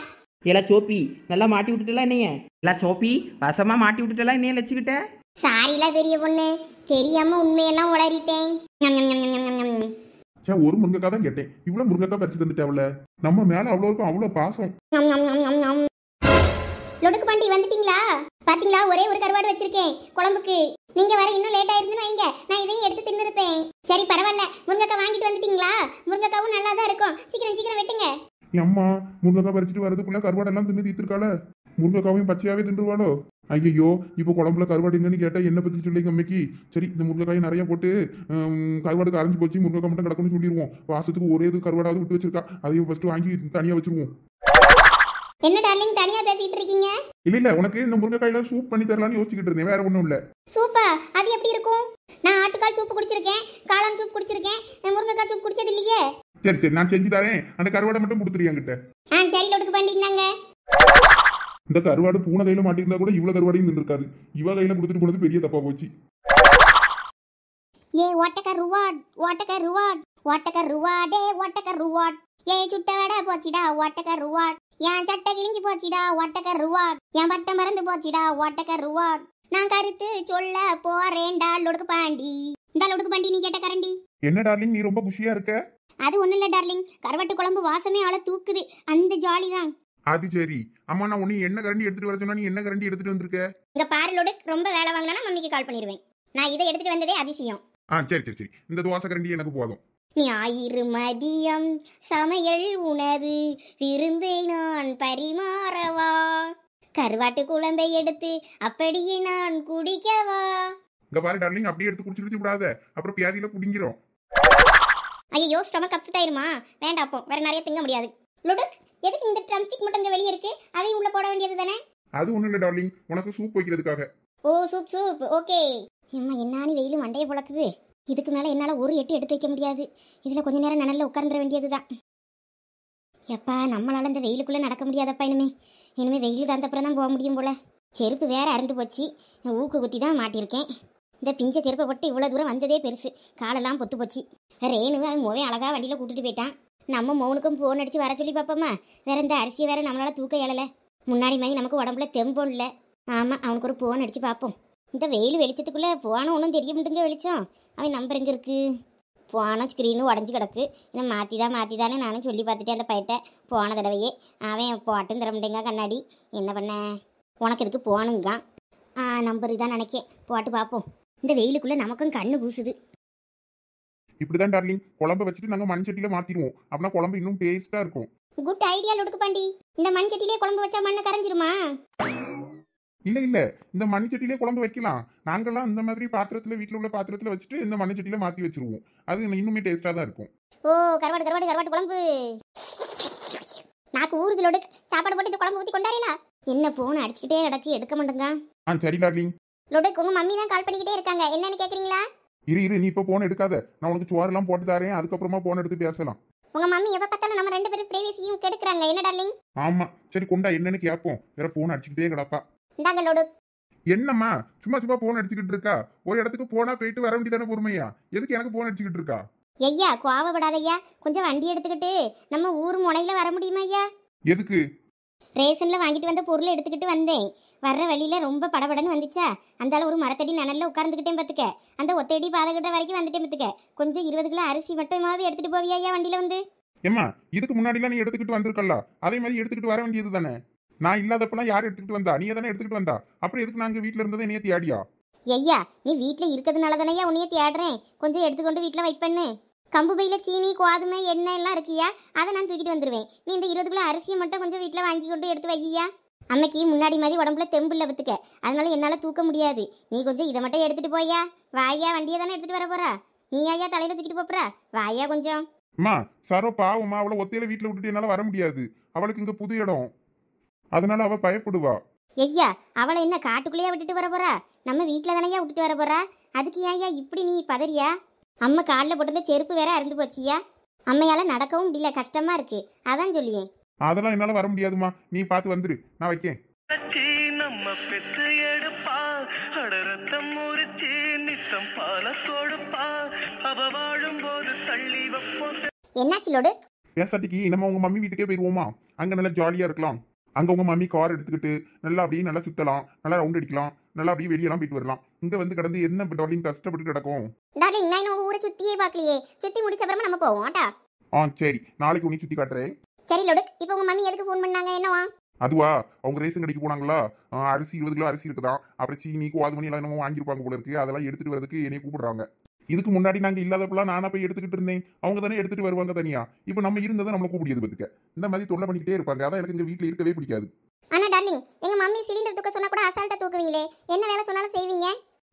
எல்லாம் சோப்பி நல்லா மாட்டி விட்டுட்டலாம் என்னைய. எல்லாம் சோப்பி வசமா மாட்டி விட்டுட்டலாம் என்னைய லட்சுக்கிட்ட. சாரில பெரிய பொண்ணு, தெரியாம உண்மையெல்லாம் உளறிட்டேன். ஒரு முருங்கக்கா தான் கேட்டேன், இவ்வளவு முருங்கக்கா பறிச்சு தந்துட்டாவில. நம்ம மேல அவ்வளோ இருக்கும், அவ்வளவு பாசம். லொடுக்கு பாண்டி வந்துட்டீங்களா? பாத்தீங்களா, ஒரே ஒரு கருவாடு வச்சிருக்கேன் குழம்புக்கு. நீங்க வர இன்னும் லேட் ஆயிருந்துன்னு வைங்க, நான் இதையும் எடுத்து தின்னுருப்பேன். சரி பரவாயில்ல, முருங்கக்காய் வாங்கிட்டு வந்துட்டீங்களா? முருங்கக்காவும் நல்லா தான் இருக்கும். சீக்கிரம் வெட்டுங்க. அம்மா முருங்கக்காய் பறிச்சுட்டு வரதுக்குள்ள கருவாடெல்லாம் தின்னு தீர்த்திருக்காள. முருங்கக்காவையும் பச்சையாவே தின்றுவாளோ? ஐயோ, இப்போ குழம்புல கருவாடு எங்கன்னு கேட்டா என்ன பத்தி சொல்லிங்க அம்மைக்கு. சரி, இந்த முருங்கைக்காயை நிறைய போட்டு கருவாடுக்கு அரைஞ்சு போச்சு, முருங்கக்காய் மட்டும் கிடக்குன்னு சொல்லிடுவோம். வாசத்துக்கு ஒரே இது கருவாடாவது விட்டு வச்சிருக்கா, அதையும் ஃபர்ஸ்ட் வாங்கி தனியா வச்சிருவோம். என்ன டார்லிங் தனியா பேசிட்டு இருக்கீங்க? இல்ல உனக்கு இந்த முருங்கைக்காயில சூப் பண்ணி தரலாம்னு யோசிச்சுக்கிட்டு இருந்தேன், வேற ஒண்ணும் இல்ல. சூப்பா? அது எப்படி இருக்கும்? நான் ஆட்டுக்கால் சூப் குடிச்சிருக்கேன், காளான் சூப் குடிச்சிருக்கேன், முருங்கைக்காய் சூப் குடிச்சது இல்லையே. சரி நான் செஞ்சு தரேன், அந்த கருவாடை மட்டும் கொடுத்துருங்க என்கிட்ட. சரி லொடுக்கு பண்ணிட்டாங்க. இந்த கருவாடு பூனை கையில மாட்டிருந்தா கூட இவ்வளவு கருவாடையும் நின்றுருக்காது. இவ கையில கொடுத்துட்டு போனது பெரிய தப்பா போச்சு. ஏ சுட்டவடை போச்சிடா ஓட்டக்க ருவாட். என் சட்டை கிழிஞ்சு போச்சிடா ஓட்டக்க ருவாட். என் பட்டம் மறந்து போச்சிடா ஓட்டக்க ருவாட். நான் கருத்து சொல்ல போறேன்டா லொடுக்கு பாண்டி. இந்த லொடுக்கு பாண்டி, நீ கேட்ட கரண்டி. என்ன டார்லிங், நீ ரொம்ப குஷியா இருக்க? அது ஒண்ணும் இல்ல டார்லிங், கருவாட்டு குழம்பு வாசமே ஆள தூக்குது, அந்த ஜாலி தான். அது சரி. அம்மா, நான் உன்னை என்ன கரண்டி எடுத்துட்டு வர சொன்னா நீ என்ன கரண்டி எடுத்துட்டு வந்திருக்க? இங்க பாரு லொடுக், ரொம்ப வேலை வாங்கினா மம்மிக்கு கால் பண்ணிடுவேன். நான் இதை எடுத்துட்டு வந்ததே அதிசயம். சரி, இந்த தோசை கரண்டி எனக்கு போதும். ஞாயிறு மதியம் சமையல் உணவு விருந்தை நான் பரிமாறவா, கருவாட்டு குழம்பை எடுத்து அப்படியே நான் குடிக்கவா. இங்க பாரு டார்லிங், அப்படியே எடுத்து குடிச்சு விடாத, அப்புறம் பியாதியில குடிங்கிறோம். ஐயோ, ஸ்டொமக் அப்செட் ஆயிருமா? வேண்டாம், அப்போ வேற நிறைய திங்க முடியாது. லுடுக், எதுக்கு இந்த ட்ரம்ஸ்டிக் மட்டும் இங்க வெளியே இருக்கு? அதையும் உள்ள போட வேண்டியது தானே? அது ஒண்ணும் இல்ல டார்லிங், உனக்கு சூப் வைக்கிறதுக்காக. ஓ சூப், ஓகே. அம்மா, என்னானி வெயிலும் மண்டையை பொழக்குது. இதுக்கு மேலே என்னால் ஒரு எட்டு எடுத்து வைக்க முடியாது. இதில் கொஞ்ச நேரம் நிழல்ல உட்கார்ந்துட வேண்டியது தான். எப்பா, நம்மளால் இந்த வெயிலுக்குள்ளே நடக்க முடியாதப்பா. இனிமே வெயில் தந்தப்புறம் தான் போக முடியும் போல. செருப்பு வேற அறுந்து போச்சு, ஊக்கு குத்தி தான் மாட்டியிருக்கேன். இந்த பிஞ்ச செருப்பை போட்டு இவ்வளோ தூரம் வந்ததே பெருசு, காலெல்லாம் பொத்து போச்சு. ரேணுவை மோவே அழகாக வண்டியில் கூட்டிட்டு போயிட்டான். நம்ம மௌனுக்கும் ஃபோன் அடித்து வர சொல்லி பார்ப்போமா? வேற இந்த அரிசியை வேற நம்மளால் தூக்க இயலலை. முன்னாடி மாதிரி நமக்கு உடம்புல தெம்பும் இல்லை. ஆமாம், அவனுக்கு ஒரு ஃபோன் அடித்து பார்ப்போம். இந்த வெயில் வெளிச்சத்துக்குள்ளே போனால் ஒன்றும் தெரிய மாட்டேங்க வெளிச்சம். அவன் நம்பர் எங்கே இருக்குது? போன ஸ்க்ரீனும் உடஞ்சி கிடக்கு. இதை மாற்றிதானே நானும் சொல்லி பார்த்துட்டேன் அந்த பையட்ட. போன தடவையே அவன் போட்டும் தர முடியுங்க கண்ணாடி. என்ன பண்ண, உனக்கு எதுக்கு போனுங்க? நம்பர் இதான் நினைக்கேன், போட்டு பார்ப்போம். இந்த வெயிலுக்குள்ளே நமக்கும் கண்ணு பூசுது. இப்படிதான் டார்லிங், குழம்பு வச்சுட்டு நாங்கள் மண் சட்டியில மாற்றிடுவோம். அப்படின்னா குழம்பு இன்னும் டேஸ்டா இருக்கும். Good idea Lodukku Pandi. இந்த மண் சட்டிலே குழம்பு வச்சா மண்ணை கரைஞ்சிருமா? இல்ல இல்ல, இந்த மண்சட்டிலே குழம்பு வைக்கலாம். நாங்கெல்லாம் இந்த மாதிரி பாத்திரத்துல, வீட்டுல உள்ள பாத்திரத்துல வச்சுட்டு இந்த மண்சட்டியில மாத்தி வச்சிருவோம். அது இன்னுமே டேஸ்டா தான் இருக்கும். ஓ கருவாடு கருவாடு கருவாட்டு குழம்பு. நாக்கு ஊறுதலோடு சாப்பாடு போட்டு இந்த குழம்பு ஊற்றி கொண்டாரீங்களா? என்ன போன் அடிச்சுக்கிட்டே கிடக்கு, எடுக்க மாட்டேங்க. சரி டார்லிங். லொடுக்கு உங்க மம்மி தான் கால் பண்ணிக்கிட்டே இருக்காங்க, என்னன்னு கேக்குறீங்களா? இரு நீ இப்ப போன் எடுக்காத. நான் உனக்கு சோறு எல்லாம் போட்டு தரேன், அதுக்கப்புறமா போன் எடுத்து பேசலாம். உங்க மம்மி எப்ப பார்த்தாலும் நம்ம 2 பேரும் பிரைவசியும் கெடுக்குறாங்க, என்ன டார்லிங்? ஆமா சரி, கொண்டா என்னன்னு கேட்போம். வேற போன் அடிச்சுக்கிட்டே கிடப்பா. இந்தாங்க லொடு. என்னம்மா சும்மா சும்மா போன் அடிச்சுக்கிட்டு இருக்கா? ஒரு இடத்துக்கு போனா போயிட்டு வர வேண்டியதானே பொறுமையா? எதுக்கு எனக்கு போன் அடிச்சுக்கிட்டு இருக்கா? ஐயா கோவப்படாத ஐயா, கொஞ்சம் வண்டி எடுத்துக்கிட்டு நம்ம ஊர் முனையில வர முடியுமா ஐயா? எதுக்கு? ரேஷன்ல வாங்கிட்டு வந்த பொருளை எடுத்துக்கிட்டு வந்தேன். வர்ற வழியில ரொம்ப படபடன்னு வந்துச்சா, அந்தால ஒரு மரத்தடி நனல்ல உட்கார்ந்துக்கிட்டேன் பத்துக்க. அந்த ஒத்தடி பாதைகிட்ட வரைக்கும் வந்துட்டேன் பத்துக்க. கொஞ்சம் 20 கிலோ அரிசி மட்டுமாவது எடுத்துட்டு போவியா ஐயா வண்டியில வந்து? ஏம்மா இதுக்கு முன்னாடிலாம் நீ எடுத்துக்கிட்டு வந்திருக்கல, அதே மாதிரி எடுத்துக்கிட்டு வர வேண்டியது தானே. நான் இல்லாதப்பெல்லாம் யார் எடுத்துக்கிட்டு வந்தா? நீ தானே எடுத்துக்கிட்டு வந்தா. அப்புறம் எதுக்கு நாங்க வீட்டுல இருந்ததை என்னைய தேடியா? ஐயா நீ வீட்டுல இருக்கிறதுனால தானே உன்னைய தேடுறேன். கொஞ்சம் எடுத்துக்கொண்டு வீட்டுல வைப்பண்ணு. கம்பு பையில சீனி கோதுமை எண்ணெய் எல்லாம் இருக்கியா, அதை நான் தூக்கிட்டு வந்துடுவேன். நீ இந்த 20 கிலோ அரிசியை மட்டும் கொஞ்சம் வீட்டில் வாங்கி கொண்டு எடுத்து வையா. அம்மைக்கு முன்னாடி மாதிரி உடம்புல தெம்பு இல்லை பத்துக்க, அதனால என்னால் தூக்க முடியாது. நீ கொஞ்சம் இதை மட்டும் எடுத்துட்டு போயா. வாயா, வண்டியை தானே எடுத்துட்டு வர போறா. நீ ஐயா தலையில தூக்கிட்டு போறா. வாயா கொஞ்சம். அம்மா சரோ பாவம்மா, அவளை ஒத்தையில வீட்டுல விட்டுட்டு என்னால வர முடியாது. அவளுக்கு இங்க புது இடம், அதனால அவ பயப்படுவா. ஐயா அவளை என்ன காட்டுக்குள்ளேயே விட்டுட்டு வர போறா? நம்ம வீட்டில் தானேயா விட்டுட்டு வர போறா. அதுக்கு ஏன்யா இப்படி நீ பதறியா? அம்மா காலில் போட்டிருந்த செருப்பு வேற அறுந்து போச்சியா. அம்மையால நடக்கவும் முடியல, கஷ்டமா இருக்கு, அதான் சொல்லியேன். அதெல்லாம் என்னால வர முடியாதுமா, நீ பார்த்து வந்துரு, நான் வைக்கேன். நம்ம பெத்து எடுப்பா அடரத்தம் முறிச்சு நித்தம் பால கொடுப்பா அவ வாழும் போது தள்ளி வைப்போம். என்னாச்சு லோடு? பேசாட்டிக்கு நம்ம உங்க மம்மி வீட்டுக்கே போயிருவோமா? அங்க நல்லா ஜாலியா இருக்கலாம். அங்க உங்க மம்மி கார் எடுத்துக்கிட்டு நல்லா அப்படியே நல்லா சுத்தலாம், நல்லா ரவுண்ட் அடிக்கலாம், நல்லா அப்படியே வெளியெல்லாம் போயிட்டு வரலாம். இங்க வந்து கடந்து என்ன டார்லிங் கஷ்டப்பட்டு கிடக்கும். டார்லிங் நான் இன்னும் ஊரை சுத்தியே பார்க்கலையே, சுத்தி முடிச்ச அப்புறமா நம்ம போவோம் ஆட்டா. சரி, நாளைக்கு உன்னை சுத்தி காட்டுறேன். சரி லோடு, இப்போ உங்க மம்மி எதுக்கு ஃபோன் பண்ணாங்க, என்னவா? அதுவா, அவங்க ரேஷன் கடைக்கு போனாங்களா, அரிசி 20 கிலோ அரிசி இருக்குதான், அப்புறம் சீனி கோதுமணி எல்லாம் என்னமோ வாங்கியிருப்பாங்க போல இருக்கு, அதெல்லாம் எடுத்துட்டு வரதுக்கு என்னைய கூப்பிடுறாங்க. இதுக்கு முன்னாடி நாங்க இல்லாதப்பெல்லாம் நானா போய் எடுத்துக்கிட்டு இருந்தேன், அவங்க தானே எடுத்துட்டு வருவாங்க தனியா. இப்போ நம்ம இருந்ததை நம்மள கூப்பிடியது பத்துக்க. இந்த மாதிரி தொல்லை பண்ணிக்கிட்டே இருப்பாங்க, அதான் எனக்கு இந்த வீட்டுல இருக்கவே பிடிக்காது. ஆனா டார்லிங் எங்க மம்மி சிலிண்டர் தூக்க சொன்னா கூட அசால்ட்டா தூக்குவீங்களே, என்ன வேலை சொன்னாலும் செய்வீங்க.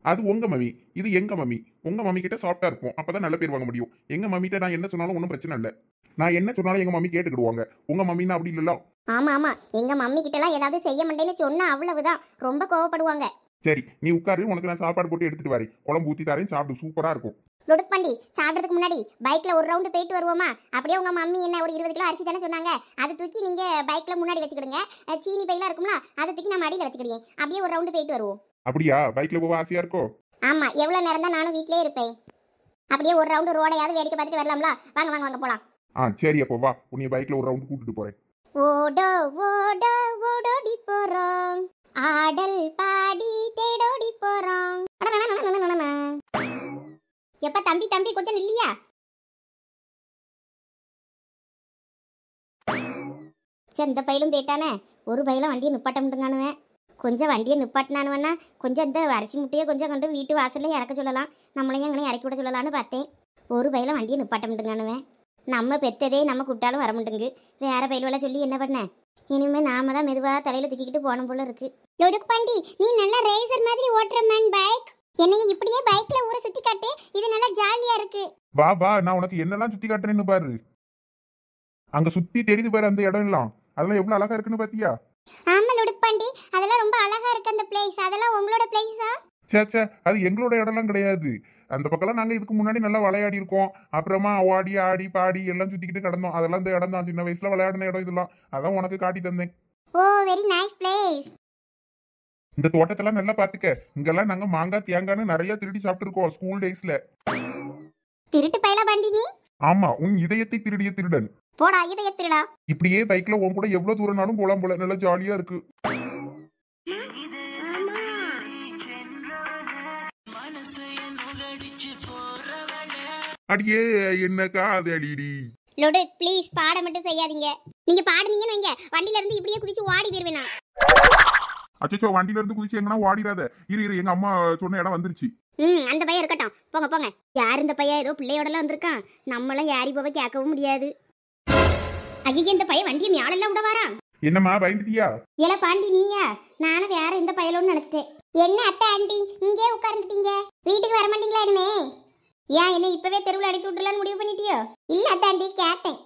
அது உங்க மம்மி, இது எங்க மம்மி. உங்க மம்மி கிட்ட சாஃப்டா இருக்கும், அப்பதான் நல்ல பேர் வாங்க முடியும். எங்க மம்மிட்ட நான் என்ன சொன்னாலும் ஒன்றும் பிரச்சனை இல்லை. நான் என்ன சொன்னாலும் எங்க மம்மி கேட்டுக்கிடுவாங்க. உங்க மம்மின்னா அப்படி இல்லல்ல. ஆமா ஆமா, எங்க மம்மி கிட்டலாம் ஏதாவது செய்ய மாட்டேன்னு சொன்னா அவ்வளவுதான், ரொம்ப கோவப்படுவாங்க. சரி நீ உட்காரு, உனக்கு நான் சாப்பாடு போட்டு எடுத்துட்டு வரேன். குழம்பு ஊத்தி தரேன், சாப்பிடு, சூப்பரா இருக்கும். லொடுக் பண்ணி சாப்பிட்றதுக்கு முன்னாடி பைக்ல ஒரு ரவுண்டு போயிட்டு வருவோமா? அப்படியே உங்க மம்மி என்ன ஒரு 20 கிலோ அரிசி தானே சொன்னாங்க, அதை தூக்கி நீங்க பைக்ல முன்னாடி வச்சுக்கிடுங்க. சீனி பையெல்லாம் இருக்கும்ல, அதை தூக்கி நம்ம அடியில் வச்சுக்கிடுங்க. அப்படியே ஒரு ரவுண்டு போயிட்டு வருவோம். அப்படியா? பைக்ல போக ஆசையா இருக்கோ? ஆமா, எவ்வளவு நேரம் தான் நானும் வீட்லயே இருப்பேன். அப்படியே ஒரு ரவுண்டு ரோடையாவது வேடிக்கை பார்த்துட்டு வரலாம்ல. வாங்க வாங்க வாங்க போலாம். சரி அப்போ வா, உன்னை பைக்ல ஒரு ரவுண்டு கூட்டிட்டு போறேன். ஓடோ ஓடோ ஓடோடி போறோம், ஆடல் பாடி தேடோடி போறோம். எப்ப தம்பி தம்பி கொஞ்சம் இல்லையா? இந்த பையிலும் போயிட்டானே, ஒரு பையில வண்டியை நிப்பாட்ட முடியுங்கானுவேன். கொஞ்சம் வண்டியை நிப்பாட்டினானுவன்னா கொஞ்சம் இந்த அரிசி முட்டையை கொஞ்சம் கொண்டு வீட்டு வாசல்ல இறக்க சொல்லலாம், நம்மளையும் அங்கே இறக்கி விட சொல்லலான்னு பார்த்தேன். ஒரு பையில வண்டியை நிப்பாட்ட முடியுங்கானுவேன். நம்ம பெத்ததே நம்ம கூப்பிட்டாலும் வர மாட்டேங்கு, வேற பயில்வெல சொல்லி என்ன பண்ண? இனிமே நாம தான் மெதுவா தலையில தூக்கிக்கிட்டு போன போல இருக்கு. லொடுக் பாண்டி, நீ நல்லா ரேசர் மாதிரி ஓட்டுற மேன் பைக். என்னையும் இப்படியே பைக்ல ஊரை சுத்தி காட்டு, இது நல்லா ஜாலியா இருக்கு. வா வா, நான் உனக்கு என்னெல்லாம் சுத்தி காட்டுறேன்னு பாரு. அங்க சுத்தி தெரியுது பாரு அந்த இடம் எல்லாம், அதெல்லாம் எவ்வளவு அழகா இருக்குன்னு பாத்தியா? ஆமா லொடுக் பாண்டி, அதெல்லாம் ரொம்ப அழகா இருக்கு அந்த பிளேஸ். அதெல்லாம் உங்களோட பிளேஸா? சே, அது எங்களோட இடம்லாம் கிடையாது. அந்த பக்கம்லாம் நாங்க இதுக்கு முன்னாடி நல்லா விளையாடி இருக்கோம். அப்புறமா ஓடி ஆடி பாடி எல்லாம் சுத்திக்கிட்டு கிடந்தோம். அதெல்லாம் இந்த இடம் தான், சின்ன வயசுல விளையாடின இடம் இதெல்லாம். அதான் உனக்கு காட்டி தந்தேன். ஓ வெரி நைஸ் பிளேஸ். இந்த தோட்டத்தெல்லாம் நல்லா பாத்துக்க. இங்கெல்லாம் நாங்க மாங்காய் தேங்காய்னு நிறைய திருடி சாப்பிட்டு இருக்கோம் ஸ்கூல் டேஸ்ல. திருட்டு பையலா பாண்டி நீ? ஆமா, உன் இதயத்தை திருடிய திருடன். போடா இதய திருடா. இப்படியே பைக்ல உன் கூட எவ்வளவு தூரம்னாலும் போலாம் போல, நல்லா ஜாலியா இருக்கு. அடியே என்ன காதலிடி. லொடு ப்ளீஸ் பாட மட்டும் செய்யாதீங்க. நீங்க பாடுனீங்கன்னு வைங்க, வண்டில இருந்து இப்படியே குதிச்சு ஓடி போயிருவேனா? அச்சோ, வண்டில இருந்து குதிச்சு எங்கன்னா ஓடிடாத. இரு எங்க அம்மா சொன்ன இடம் வந்துருச்சு. அந்த பையன் இருக்கட்டும், போங்க போங்க. யார் இந்த பையன்? ஏதோ பிள்ளையோடலாம் வந்திருக்கான், நம்மளாம் யாரி போக கேட்கவும் முடியாது. ஐயா இந்த பையன் வண்டியை மேலெல்லாம் விட வாரான். என்னம்மா பயந்துட்டியா? ஏல பாண்டி நீயா? நானும் வேற எந்த பயலோன்னு நினைச்சிட்டேன். என்ன அத்தை ஆண்டி இங்கே உட்கார்ந்துட்டீங்க? வீட்டுக்கு வர மாட்டீங்களா இனிமே? ஏன் என்ன இப்பவே தெருவில் அடிக்க விட்டுலான்னு முடிவு பண்ணிட்டியோ? இல்ல அத்தை ஆண்டி கேட்டேன்.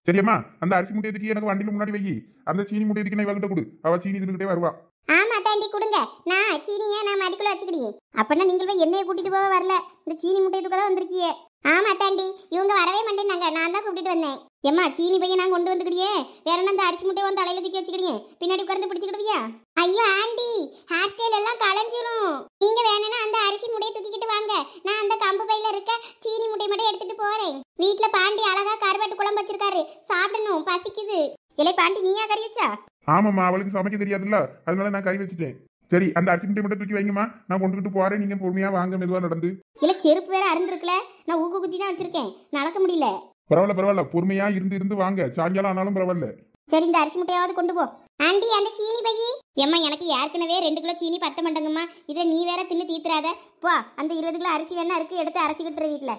சரியம்மா, அந்த அரிசி மூட்டை தூக்கி எனக்கு வண்டியில முன்னாடி வை. அந்த சீனி மூட்டை தூக்கி நான் இவகிட்ட கொடு. அவ சீனி தின்னுகிட்டே வருவா. ஆமா தாண்டி கொடுங்க. நான் சீனியை நான் மடிக்குள்ள வச்சுக்கிட்டீங்க. அப்பனா நீங்கள் போய் என்னைய கூட்டிட்டு போக வரல, இந்த சீனி முட்டையை தூக்க தான் வந்திருக்கியே. ஆமா தாண்டி இவங்க வரவே மாட்டேன்னாங்க, நான் தான் கூப்பிட்டு வந்தேன். ஏம்மா சீனி பையன் நான் கொண்டு வந்துக்கிடியே, வேற என்ன அந்த அரிசி முட்டையை வந்து தலையில தூக்கி வச்சுக்கிடியே, பின்னாடி உட்கார்ந்து பிடிச்சிக்கிடுவியா? ஐயோ ஆண்டி ஹேர் ஸ்டைல் எல்லாம் களைஞ்சிரும். நீங்க வேணும்னா அந்த அரிசி முட்டையை தூக்கிக்கிட்டு வாங்க, நான் அந்த கம்பு பையில இருக்க சீனி முட்டையை மட்டும் எடுத்துட்டு போறேன். வீட்டுல பாண்டி அழகா கருவாட்டு குழம்பு வச்சிருக்காரு, சாப்பிடணும் பசிக்குது. இல்லை பாண்டி நீயா கறி வச்சா? ஆமாம்மா, அவளுக்கு சமைக்க தெரியாதுல்ல, அதனால நான் கறி வச்சுட்டேன். சரி, அந்த அரிசி மூட்டை மட்டும் தூக்கி வைங்கம்மா, நான் கொண்டுகிட்டு போறேன். நீங்க பொறுமையா வாங்க, மெதுவா நடந்து. இல்ல செருப்பு வேற அருந்திருக்கல, நான் ஊக்கு குத்தி தான் வச்சிருக்கேன், நடக்க முடியல. பரவாயில்ல, பொறுமையா இருந்து வாங்க. சாயங்காலம் ஆனாலும் பரவாயில்ல. சரி இந்த அரிசி முட்டையாவது கொண்டு போ. ஆண்டி அந்த சீனி பையி. ஏம்மா எனக்கு ஏற்கனவே 2 கிலோ சீனி பத்த மாட்டேங்கம்மா, இதை நீ வேற தின்னு தீத்துறாத. போ அந்த 20 கிலோ அரிசி வேணா இருக்கு, எடுத்து அரைச்சிக்கிட்டு வீட்டுல.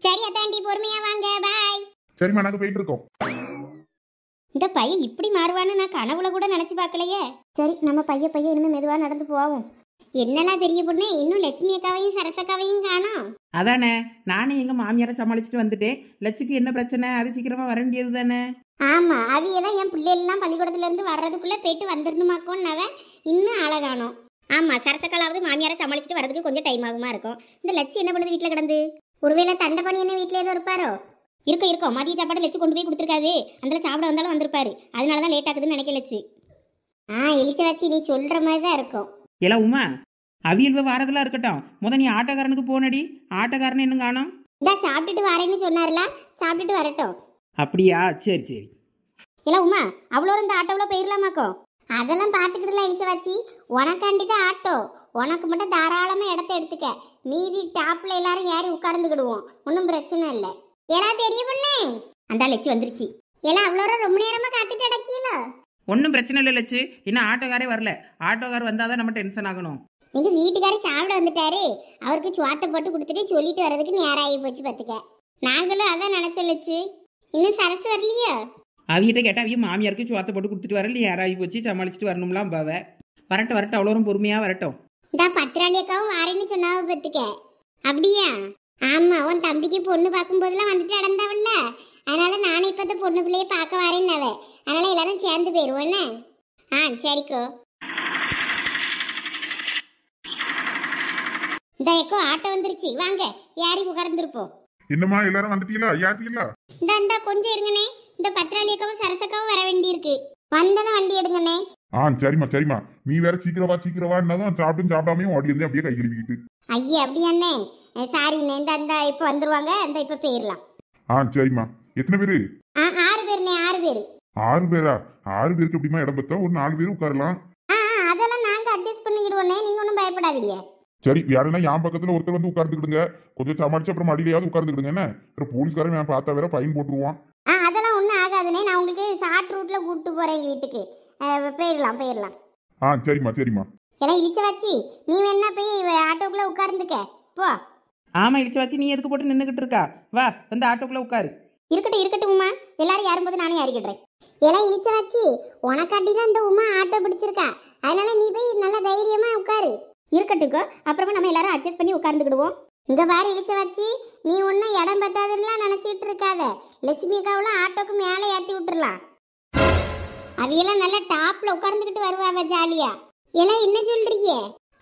சரி அத்தாண்டி பொறுமையா வாங்க, பாய். சரிம்மா, நாங்க போயிட்டு இருக்கோம். இந்த பையன் இப்படி மாறுவான்னு நான் கனவுல கூட நினைச்சு பார்க்கலையே. சரி நம்ம பையன் இனிமே மெதுவா நடந்து போவோம். என்னெல்லாம் பெரிய பொண்ணு, இன்னும் லட்சுமி அக்காவையும் சரசக்காவையும் காணோம். அதானே நானே எங்க மாமியாரை சமாளிச்சுட்டு வந்துட்டேன். லட்சுக்கு என்ன பிரச்சனை? அது சீக்கிரமா வர வேண்டியது தானே. ஆமா அவியதான் என் பிள்ளைகள்லாம் பள்ளிக்கூடத்துல இருந்து வர்றதுக்குள்ள போயிட்டு வந்துடணுமாக்கோன்னு இன்னும் அழகானோம். ஆமா சரசக்காலாவது மாமியாரை சமாளிச்சுட்டு வரதுக்கு கொஞ்சம் டைம் ஆகுமா இருக்கும். இந்த லட்சு என்ன பண்ணுது வீட்டுல கிடந்து? ஒருவேளை தண்டபணி என்ன வீட்டுல ஏதோ இருப்பாரோ? இருக்கும் மதிய சாப்பாடு லட்சு கொண்டு போய் கொடுத்துருக்காது, அதில் சாப்பிட வந்தாலும் வந்திருப்பாரு, அதனாலதான் லேட் ஆகுதுன்னு நினைக்க லட்சு. இழிச்ச வச்சு நீ சொல்ற மாதிரி தான் இருக்கும். எல்லாம் உமா அவியல் வாரதெல்லாம் இருக்கட்டும், நீ ஆட்டோக்காரனுக்கு போனடி. ஆட்டோக்காரன் இன்னும் காணோம். இதான் சாப்பிட்டுட்டு வரேன்னு சொன்னார்ல, சாப்பிட்டுட்டு வரட்டும். அப்படியா? சரி. இல்ல உமா அவ்வளோ இந்த ஆட்டோவில் போயிடலாமாக்கோ? அதெல்லாம் பார்த்துக்கிட்டுலாம் இழிச்ச வச்சு, உனக்காண்டி தான் ஆட்டோ, உனக்கு மட்டும் தாராளமாக இடத்த எடுத்துக்க, மீதி டாப்ல எல்லாரும் ஏறி உட்கார்ந்துக்கிடுவோம், ஒன்றும் பிரச்சனை இல்லை. ஏலா பெரிய பொண்ணு, அந்த லட்சு வந்துருச்சு. ஏலாம் அவ்வளோ ரொம்ப நேரமா காத்துட்டு அடக்கியல. ஒன்றும் பிரச்சனை இல்லை லட்சு, இன்னும் ஆட்டோக்காரே வரல. ஆட்டோக்கார் வந்தாதான் நம்ம டென்ஷன் ஆகணும். எங்க வீட்டுக்காரர் சாப்பிட வந்துட்டாரு, அவருக்கு சுவாத்தை போட்டு கொடுத்துட்டு சொல்லிட்டு வர்றதுக்கு நேரம் ஆகி போச்சு பார்த்துக்க. நாங்களும் அதான் நினைச்சோம் லட்சு, இன்னும் சரசு வரலையா? அவியிட்ட கேட்டால் அவிய மாமியாருக்கு சுவாத்தை போட்டு கொடுத்துட்டு வரல, யாராகி போச்சு சமாளிச்சுட்டு வரணும்லாம் பாவ. வரட்டும் அவ்வளோ பொறுமையாக வரட்டும். இந்த பத்திராளி அக்காவும் வாரேன்னு சொன்னாவ பார்த்துக்க. அப்படியா? ஆமா உன் தம்பிக்கு பொண்ணு பார்க்கும்போதெல்லாம் வந்துட்டு நடந்தாவல்ல, அதனால நானே இப்போ இந்த பொண்ணு பிள்ளைய பார்க்க வரேன்னாவே, அதனால எல்லாரும் சேர்ந்து போயிடுவோன்னே. சரிக்கோ. இந்த எக்கோ ஆட்டோ வந்துருச்சு, வாங்க யாரி உட்கார்ந்துருப்போம். என்னம்மா எல்லாரும் வந்துட்டீங்களா? யாருக்கீங்களா? இந்த கொஞ்சம் இருங்கண்ணே, இந்த பத்திராளி அக்காவும் சரசக்காவும் வர வேண்டியிருக்கு, வந்ததான் வண்டி எடுங்கண்ணே. சரிம்மா, நீ வேற சீக்கிரவா என்னதான் சாப்பிடாமையும் ஓடி இருந்தேன் அப்படியே கை கழுவிக்கிட்டு. ஐயா அப்படியாண்ணே, சாரிண்ணே. இந்த இப்போ வந்துருவாங்க, இந்த இப்போ போயிடலாம். சரிம்மா. எத்தனை பேரு? 6 பேருண்ணே, 6 பேரு. 6 பேரா? 6 பேருக்கு எப்படிமா இடம் பத்தா? ஒரு 4 பேர் உட்காரலாம். அதெல்லாம் நாங்க அட்ஜஸ்ட் பண்ணிக்கிடுவோண்ணே, நீங்க ஒன்றும் பயப்படாதீங்க. சரி, யாருன்னா என் பக்கத்துல ஒருத்தர் வந்து உட்கார்ந்துக்கிடுங்க, கொஞ்சம் சமாளிச்சு அப்புறம் மடியிலையாவது உட்கார்ந்துக்கிடுங்க. என்ன போலீஸ்காரன் நான் பார்த்தா வேற ஃபைன் போட்டுருவான். அதெல்லாம் ஒன்றும் ஆகாதுண்ணே, நான் உங்களுக்கு ஷார்ட் ரூட்ல கூப்பிட்டு போறேன் எங்க வீட்டுக்கு. போயிடலாம். சரிம்மா. எல்லாம் இழிச்ச வச்சு நீ வேணா போய் ஆட்டோக்குள்ள உட்கார்ந்துக்க போ. ஆமா இழிச்ச வச்சு நீ எதுக்கு போட்டு நின்றுகிட்டு இருக்கா? வா வந்து ஆட்டோக்குள்ள உட்காரு. இருக்கட்டும் உமா, எல்லாரும் யாரும்போது நானே அறிக்கிடுறேன். எல்லாம் இழிச்ச வச்சு உனக்காட்டி தான் இந்த உமா ஆட்டோ பிடிச்சிருக்கா, அதனால நீ போய் நல்ல தைரியமா உட்காரு. இருக்கட்டுக்கோ, அப்புறமா நம்ம எல்லாரும் அட்ஜஸ்ட் பண்ணி உட்கார்ந்துக்கிடுவோம். இங்க பாரு இழிச்ச வச்சு, நீ ஒன்னும் இடம் பத்தாதுன்னா நினைச்சிட்டு இருக்காத. லட்சுமி அக்காவெல்லாம் ஆட்டோக்கு மேலே ஏற்றி விட்டுறலாம், அவையெல்லாம் நல்லா டாப்ல உட்கார்ந்துக்கிட்டு வருவாங்க ஜாலியா. எல்லாம் என்ன சொல்றீங்க?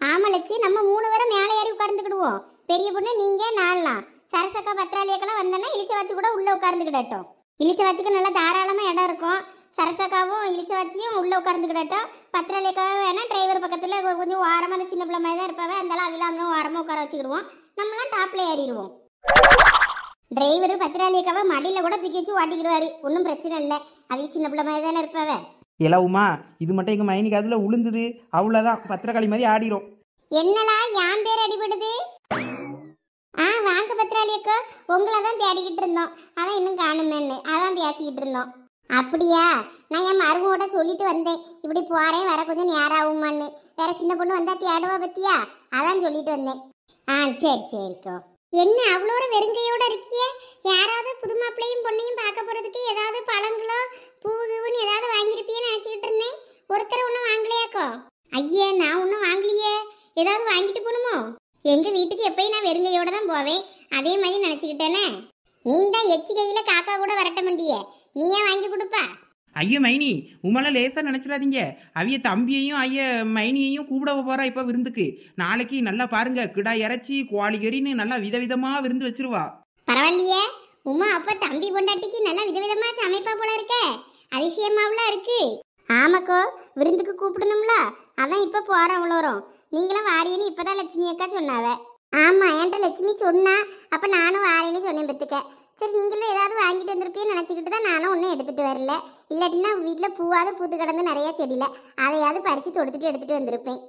ஆமா லட்சு, நம்ம 3 பேரும் மேலே ஏறி உட்கார்ந்துக்கிடுவோம். பெரிய பொண்ணு நீங்க நாலாம், சரசக்கா பத்திராளியக்கெல்லாம் வந்தோன்னா இழிச்ச வச்சு கூட உள்ள உட்கார்ந்துக்கிடட்டும். இழிச்ச வச்சுக்கு நல்லா தாராளமா இடம் இருக்கும். சரசக்காவும் இழிச்ச வச்சியும் உள்ள உட்கார்ந்துக்கிடட்டும். பத்திராளியக்காவை வேணா டிரைவர் பக்கத்துல கொஞ்சம் ஓரமா, அந்த சின்ன பிள்ளை மாதிரி தான் இருப்பாவே, அந்த அவிலாமலும் ஓரமா உட்கார வச்சுக்கிடுவோம். நம்மளாம் டாப்ல ஏறிடுவோம். டிரைவர் பத்திராளியக்காவை மடியில கூட தூக்கி வச்சு ஓட்டிக்கிடுவாரு, ஒன்றும் பிரச்சனை இல்லை. அவி சின்ன பிள்ளை மாதிரி தானே இருப்பாவே. உமா இது மட்டும் எங்க மைனிக்கு அதுல உளுந்துது, அவ்வளவுதான் பத்திரக்காளி மாதிரி ஆடிரும். என்னலா என் பேர் அடிபடுது? வாங்க பத்திராளி அக்கா, உங்களை தான் தேடிக்கிட்டு இருந்தோம், அதான் இன்னும் காணுமேன்னு அதான் பேசிக்கிட்டு இருந்தோம். அப்படியா? நான் என் மருமோட சொல்லிட்டு வந்தேன், இப்படி போறேன் வர கொஞ்சம் நேரம் ஆகுமான்னு. வேற சின்ன பொண்ணு வந்தா தேடுவா பத்தியா, அதான் சொல்லிட்டு வந்தேன். சரிக்கோ. என்ன அவ்வளோ வெறுங்கையோட இருக்கிய? யாராவது புது மாப்பிள்ளையும் பொண்ணையும் பார்க்க போறதுக்கு ஏதாவது பழங்களோ பூது போவேன், அதே மாதிரி நினைச்சுக்கிட்டேனே. நீ தான் எச்சி கையில காக்கா கூட வரட்ட மாட்டியே, நீயே வாங்கி கொடுப்பா. ஐயா மைனி உமால லேசா நினைச்சிடாதீங்க. அவிய தம்பியையும் ஐயா மைனியையும் கூப்பிட போறா இப்ப விருந்துக்கு. நாளைக்கு நல்லா பாருங்க, கிடா இறைச்சி கோழி கறின்னு நல்லா விதவிதமா விருந்து வச்சிருவா. பரவாயில்லையே, உமா அப்ப தம்பி பொண்டாட்டிக்கு நல்லா விதவிதமா சமைப்பா போல இருக்க, அதிசயமாவுல இருக்கு. ஆமாக்கோ, விருந்துக்கு கூப்பிடணும்ல, அதான் இப்ப போறோம் அவ்வளோரும். நீங்களும் வாரியன்னு இப்பதான் லட்சுமி அக்கா சொன்னாவ. ஆமா, என்கிட்ட லட்சுமி சொன்னா, அப்ப நானும் வாரியன்னு சொன்னேன் பத்துக்க. சரி, நீங்களும் ஏதாவது வாங்கிட்டு வந்திருப்பேன்னு நினச்சிக்கிட்டு தான் நானும் ஒன்றும் எடுத்துகிட்டு வரல. இல்லாட்டினா வீட்டில் பூவாவது பூத்து கிடந்து நிறையா செடியில் அதையாவது பறித்து தொடுத்துட்டு எடுத்துகிட்டு வந்திருப்பேன்.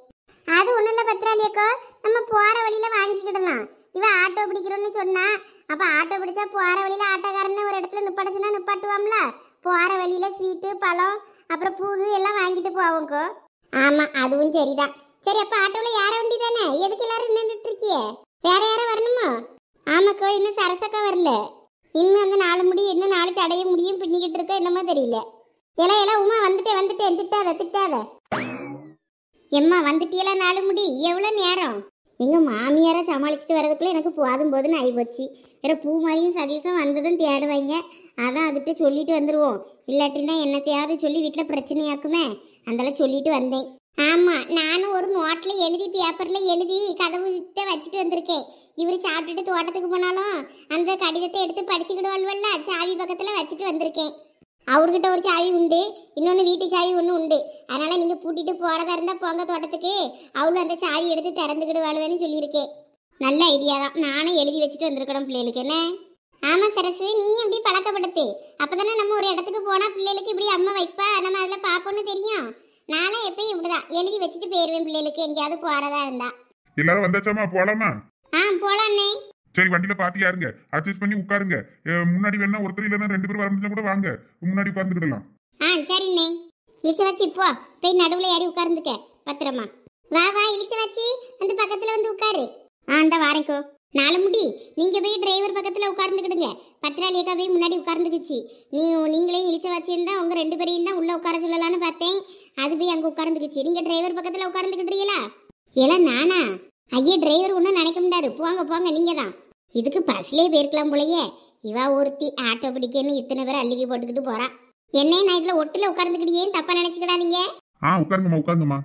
அது ஒன்றும் இல்லை பத்திராளியக்கோ, நம்ம போகிற வழியில் வாங்கிக்கிடலாம். இவன் ஆட்டோ பிடிக்கிறோன்னு சொன்னா, அப்போ ஆட்டோ பிடிச்சா போகிற வழியில் ஆட்டோக்காரன்னு ஒரு இடத்துல நிப்பாட்ட சொன்னா நிப்பாட்டுவாம்ல. போகிற வழியில் ஸ்வீட்டு பழம் அப்புறம் பூ எல்லாம் வாங்கிட்டு போவோங்கோ. ஆமாம், அதுவும் சரிதான். சரி, அப்போ ஆட்டோவில் யார வண்டி தானே, எதுக்கு எல்லாரும் நின்றுட்டு இருக்கியே? வேற யாரும் வரணுமோ? ஆமாக்கோ, இன்னும் சரசக்கா வரல. இன்னும் அந்த 4 முடி இன்னும் 4 சடைய முடியும் பின்னிக்கிட்டு இருக்க, என்னமோ தெரியல. எல்லாம் உமா வந்துட்டேன் திட்டாத. எம்மா வந்துட்டியெல்லாம் 4 முடி, எவ்வளோ நேரம்? எங்க மாமியாரை சமாளிச்சுட்டு வரதுக்குள்ள எனக்கு போதுன்னு ஆகிப்போச்சு. வேற பூ மாதிரியும் சதீஷும் வந்ததும் தேடுவாங்க, அதான் அதுகிட்ட சொல்லிட்டு வந்துடுவோம். இல்லாட்டின்னா என்னத்தையாவது சொல்லி வீட்டில் பிரச்சனையாக்குமே, அதெல்லாம் சொல்லிட்டு வந்தேன். ஆமாம், நானும் ஒரு நோட்டில் எழுதி பேப்பரில் எழுதி கதவு வச்சுட்டு வந்திருக்கேன். இவர் சாப்பிட்டுட்டு தோட்டத்துக்கு போனாலும் அந்த கடிதத்தை எடுத்து படிச்சுக்கிடுவாள்வல்ல, சாவி பக்கத்தில் வச்சுட்டு வந்திருக்கேன். அவர்கிட்ட ஒரு சாவி உண்டு, இன்னொன்று வீட்டு சாவி ஒன்று உண்டு. அதனால் நீங்கள் பூட்டிட்டு போகிறதா இருந்தால் போங்க தோட்டத்துக்கு, அவளும் அந்த சாவி எடுத்து திறந்துக்கிடுவாள்வேன்னு சொல்லியிருக்கேன். நல்ல ஐடியா தான், நானும் எழுதி வச்சுட்டு வந்திருக்கணும் பிள்ளைகளுக்கு. என்ன? ஆமாம் சரசு, நீ எப்படி பழக்கப்படுத்து, அப்போ தானே நம்ம ஒரு இடத்துக்கு போனால் பிள்ளைகளுக்கு இப்படி அம்மா வைப்பா, நம்ம அதில் பார்ப்போன்னு தெரியும். நானே எப்பயும் இப்படிதான் எழுதி வச்சுட்டு போயிருவேன் பிள்ளைகளுக்கு, எங்கேயாவது போறதா இருந்தா. எல்லாரும் வந்தாச்சாமா, போலாமா? போலாண்ணே. சரி, வண்டியில பாத்தியா இருங்க, அட்ஜஸ்ட் பண்ணி உட்காருங்க. முன்னாடி வேணா ஒருத்தர் இல்லைன்னா 2 பேர் வர முடிஞ்சா கூட வாங்க, முன்னாடி உட்கார்ந்துக்கிடலாம். சரிண்ணே. இழிச்ச வச்சு இப்போ போய் நடுவில் ஏறி உட்கார்ந்துக்க பத்திரமா. வா இழிச்ச வச்சு அந்த பக்கத்துல வந்து உட்காரு. அந்த வாரேக்கோ. 4 முடி நீங்க போய் டிரைவர் பக்கத்துல உட்கார்ந்துக்கிடுங்க. பத்திராளியக்கா போய் முன்னாடி உட்கார்ந்துக்குச்சு. நீங்களே இழிச்ச வச்சிருந்தா உங்க 2 பேரையும் தான் உள்ள உட்கார சொல்லலான்னு பார்த்தேன். அது போய் அங்க உட்கார்ந்துக்குச்சு. நீங்க டிரைவர் பக்கத்துல உட்கார்ந்துக்கிட்டுறீங்களா? ஏலாம் நானா? ஐயா, டிரைவர் ஒன்றும் நினைக்க முடியாது. போங்க நீங்க தான். இதுக்கு பஸ்லேயே போயிருக்கலாம் போலயே. இவா ஒருத்தி ஆட்டோ பிடிக்கன்னு இத்தனை பேர் அள்ளிக்கி போட்டுக்கிட்டு போறா. என்ன, நான் இதுல ஒட்டுல உட்கார்ந்துக்கிட்டேன்னு தப்பா நினைச்சுக்கிடாதீங்க. உட்காருங்கம்மா.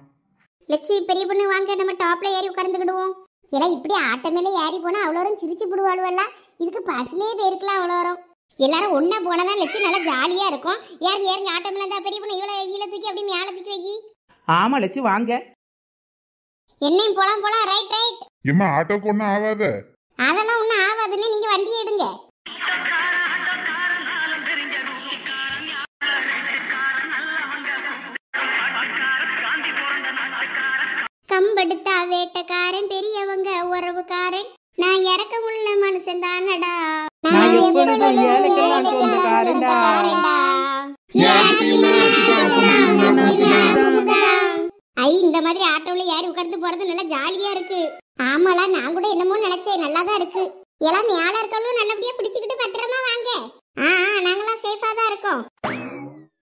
லட்சுமி பெரிய பொண்ணு வாங்க, நம்ம டாப்ல ஏறி உட்கார்ந்துக்கிடுவோம். ஏன்னா இப்படி ஆட்டோ மேலே ஏறி போனா அவ்வளோரும் சிரிச்சு போடுவாளுவல்ல. இதுக்கு பஸ்லேயே போயிருக்கலாம் அவ்வளோரும். எல்லாரும் ஒன்னா போனதான் லட்சுமி நல்லா ஜாலியா இருக்கும். ஏறுங்க ஆட்டோ மேல இருந்தா பெரிய பொண்ணு இவ்வளோ கீழே தூக்கி அப்படி மேலே தூக்கி வைக்கி. ஆமா லட்சு வாங்க. என்னையும் போலாம் ரைட். எம்மா, ஆட்டோக்கு ஒன்றும் ஆகாத. அதெல்லாம் ஒன்றும் ஆகாதுன்னு நீங்க வண்டி எடுங்க. கம்பெடுத்தா வேட்டக்காரன், பெரியவங்க உறவுக்காரன், நான் இறக்கமுள்ள மனுஷன் தானடா. இந்த மாதிரி ஆட்டோல ஏறி உட்கார்ந்து போறது நல்லா ஜாலியா இருக்கு. ஆமாலா, நான் கூட என்னமோ நினைச்சேன், நல்லாதான் இருக்கு. எல்லாம் மேல இருக்கவங்களும் நல்லபடியா பிடிச்சுக்கிட்டு பத்திரமா வாங்க. நாங்களாம் சேஃபா தான் இருக்கோம்.